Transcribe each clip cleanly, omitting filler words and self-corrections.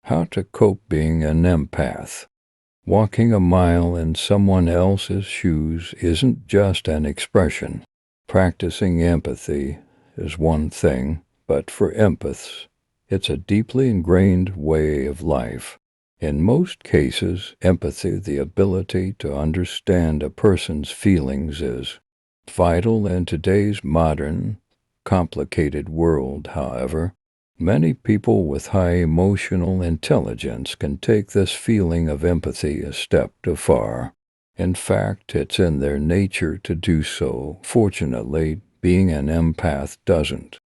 How to cope being an empath. Walking a mile in someone else's shoes isn't just an expression. Practicing empathy is one thing, but for empaths, it's a deeply ingrained way of life. In most cases, empathy, the ability to understand a person's feelings, is vital in today's modern, complicated world. However, many people with high emotional intelligence can take this feeling of empathy a step too far. In fact, it's in their nature to do so. Fortunately, being an empath doesn't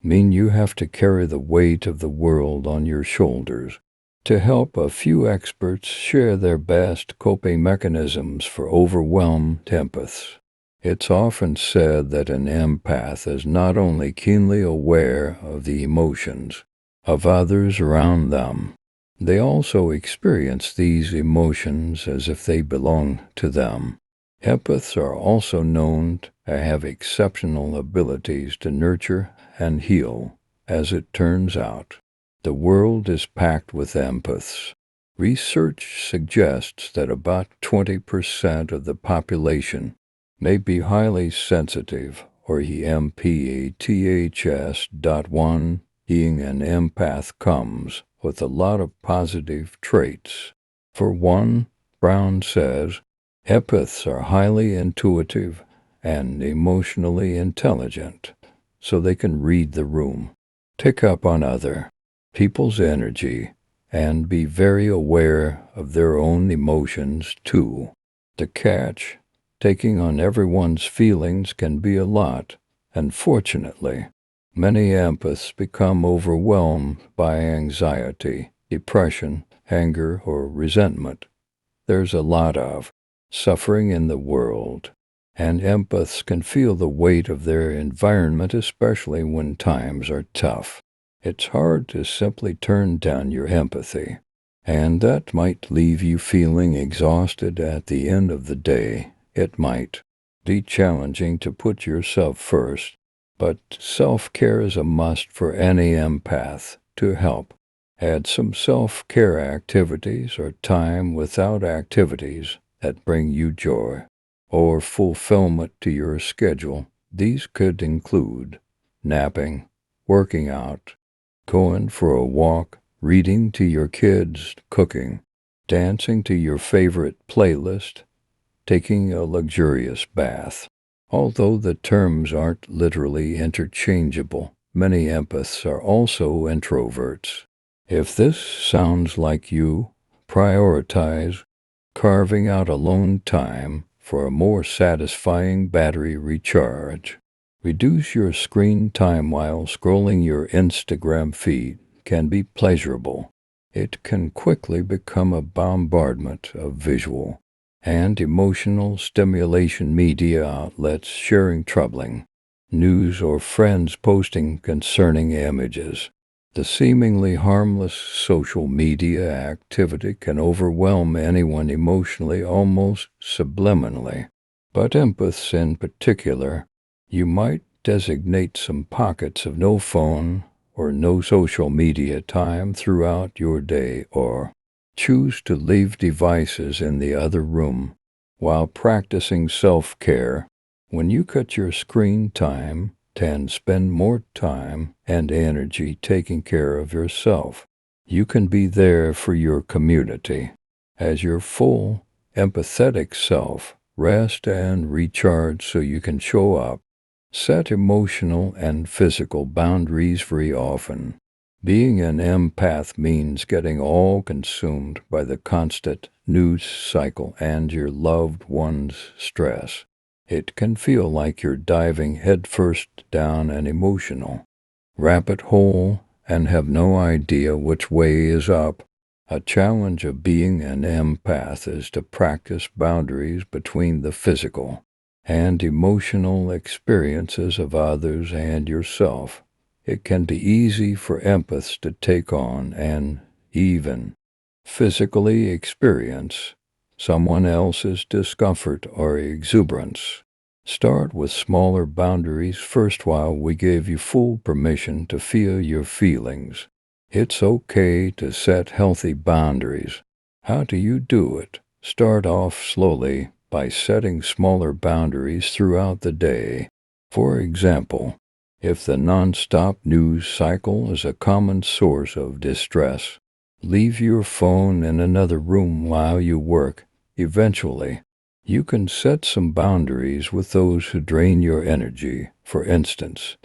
mean you have to carry the weight of the world on your shoulders. To help, a few experts share their best coping mechanisms for overwhelmed empaths. It's often said that an empath is not only keenly aware of the emotions of others around them, they also experience these emotions as if they belong to them. Empaths are also known to have exceptional abilities to nurture and heal. As it turns out, the world is packed with empaths. Research suggests that about 20% of the population may be highly sensitive, or empaths.1. Being an empath comes with a lot of positive traits. For one, Brown says, empaths are highly intuitive and emotionally intelligent, so they can read the room, pick up on other people's energy, and be very aware of their own emotions too. The catch: taking on everyone's feelings can be a lot, and fortunately, many empaths become overwhelmed by anxiety, depression, anger, or resentment. There's a lot of suffering in the world, and empaths can feel the weight of their environment, especially when times are tough. It's hard to simply turn down your empathy, and that might leave you feeling exhausted at the end of the day. It might be challenging to put yourself first, but self-care is a must for any empath. To help, add some self-care activities or time without activities that bring you joy or fulfillment to your schedule. These could include napping, working out, going for a walk, reading to your kids, cooking, dancing to your favorite playlist, taking a luxurious bath. Although the terms aren't literally interchangeable, many empaths are also introverts. If this sounds like you, prioritize carving out alone time for a more satisfying battery recharge. Reduce your screen time while scrolling your Instagram feed can be pleasurable. It can quickly become a bombardment of visual and emotional stimulation. Media outlets sharing troubling news or friends posting concerning images. The seemingly harmless social media activity can overwhelm anyone emotionally, almost subliminally. But empaths in particular, you might designate some pockets of no phone or no social media time throughout your day, or choose to leave devices in the other room while practicing self-care. When you cut your screen time, and spend more time and energy taking care of yourself, you can be there for your community as your full, empathetic self. Rest and recharge so you can show up. Set emotional and physical boundaries very often. Being an empath means getting all consumed by the constant news cycle and your loved one's stress. It can feel like you're diving headfirst down an emotional rabbit hole and have no idea which way is up. A challenge of being an empath is to practice boundaries between the physical and emotional experiences of others and yourself. It can be easy for empaths to take on and even physically experience someone else's discomfort or exuberance. Start with smaller boundaries first while we give you full permission to feel your feelings. It's okay to set healthy boundaries. How do you do it? Start off slowly by setting smaller boundaries throughout the day. For example, if the nonstop news cycle is a common source of distress, leave your phone in another room while you work. Eventually, you can set some boundaries with those who drain your energy. For instance,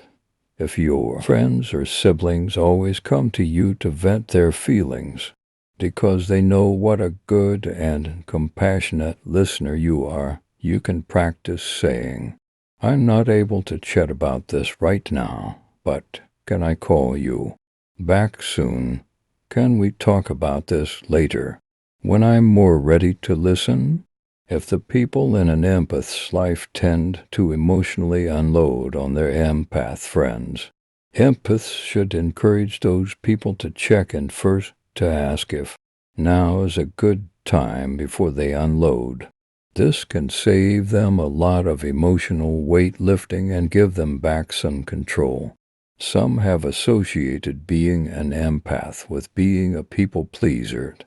if your friends or siblings always come to you to vent their feelings because they know what a good and compassionate listener you are, you can practice saying, "I'm not able to chat about this right now, but can I call you back soon? Can we talk about this later when I'm more ready to listen?" If the people in an empath's life tend to emotionally unload on their empath friends, empaths should encourage those people to check in first to ask if now is a good time before they unload. This can save them a lot of emotional weight lifting and give them back some control. Some have associated being an empath with being a people pleaser,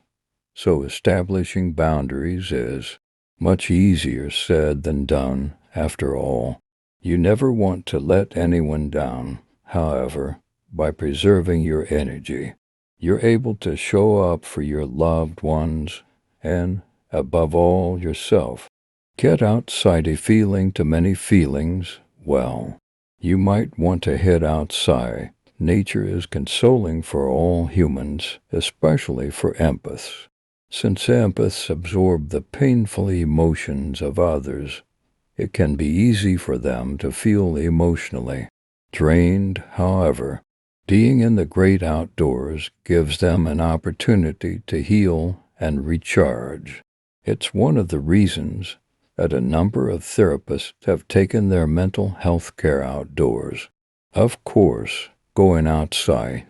so establishing boundaries is much easier said than done. After all, you never want to let anyone down. However, by preserving your energy, you're able to show up for your loved ones and, above all, yourself. Get outside a feeling to many feelings. Well, you might want to head outside. Nature is consoling for all humans, especially for empaths. Since empaths absorb the painful emotions of others, it can be easy for them to feel emotionally drained. However, being in the great outdoors gives them an opportunity to heal and recharge. It's one of the reasons that a number of therapists have taken their mental health care outdoors. Of course, going outside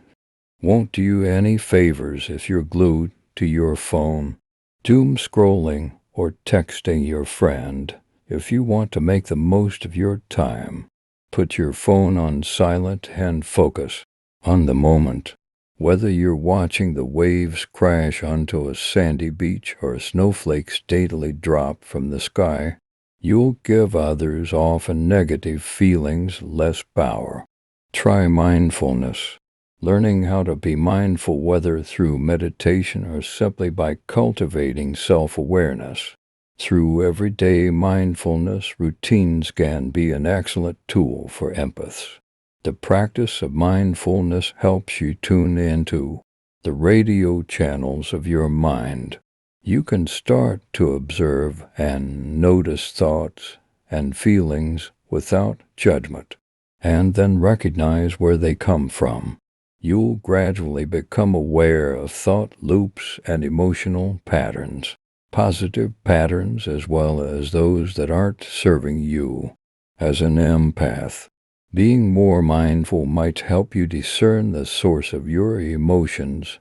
won't do you any favors if you're glued to your phone, doom scrolling, or texting your friend. If you want to make the most of your time, put your phone on silent and focus on the moment. Whether you're watching the waves crash onto a sandy beach or snowflakes daintily drop from the sky, you'll give others often negative feelings less power. Try mindfulness. Learning how to be mindful, whether through meditation or simply by cultivating self-awareness through everyday mindfulness routines, can be an excellent tool for empaths. The practice of mindfulness helps you tune into the radio channels of your mind. You can start to observe and notice thoughts and feelings without judgment, and then recognize where they come from. You'll gradually become aware of thought loops and emotional patterns, positive patterns as well as those that aren't serving you. As an empath, being more mindful might help you discern the source of your emotions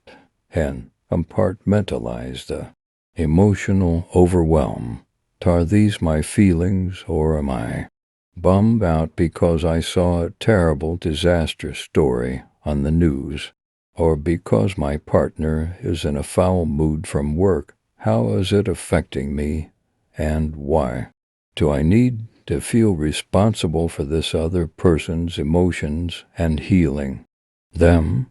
and compartmentalize the emotional overwhelm. Are these my feelings, or am I bummed out because I saw a terrible disaster story on the news, or because my partner is in a foul mood from work? How is it affecting me, and why? Do I need to feel responsible for this other person's emotions and healing them?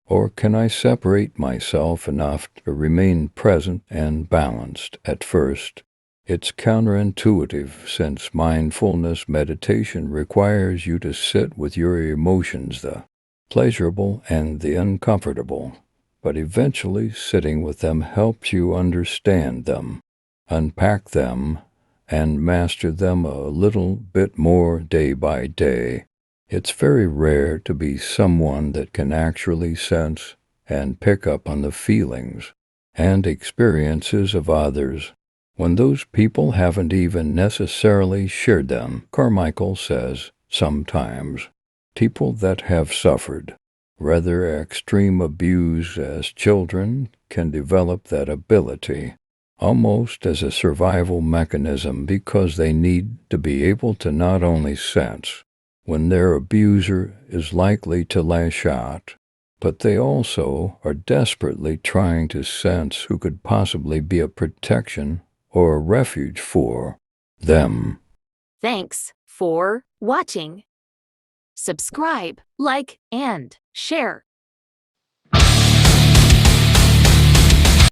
Or can I separate myself enough to remain present and balanced? At first, it's counterintuitive, since mindfulness meditation requires you to sit with your emotions, the pleasurable and the uncomfortable. But eventually, sitting with them helps you understand them, unpack them, and master them a little bit more day by day. It's very rare to be someone that can actually sense and pick up on the feelings and experiences of others when those people haven't even necessarily shared them. Carmichael says, sometimes people that have suffered rather extreme abuse as children can develop that ability almost as a survival mechanism, because they need to be able to not only sense when their abuser is likely to lash out, but they also are desperately trying to sense who could possibly be a protection or a refuge for them. Thanks for watching. Subscribe, like, and share.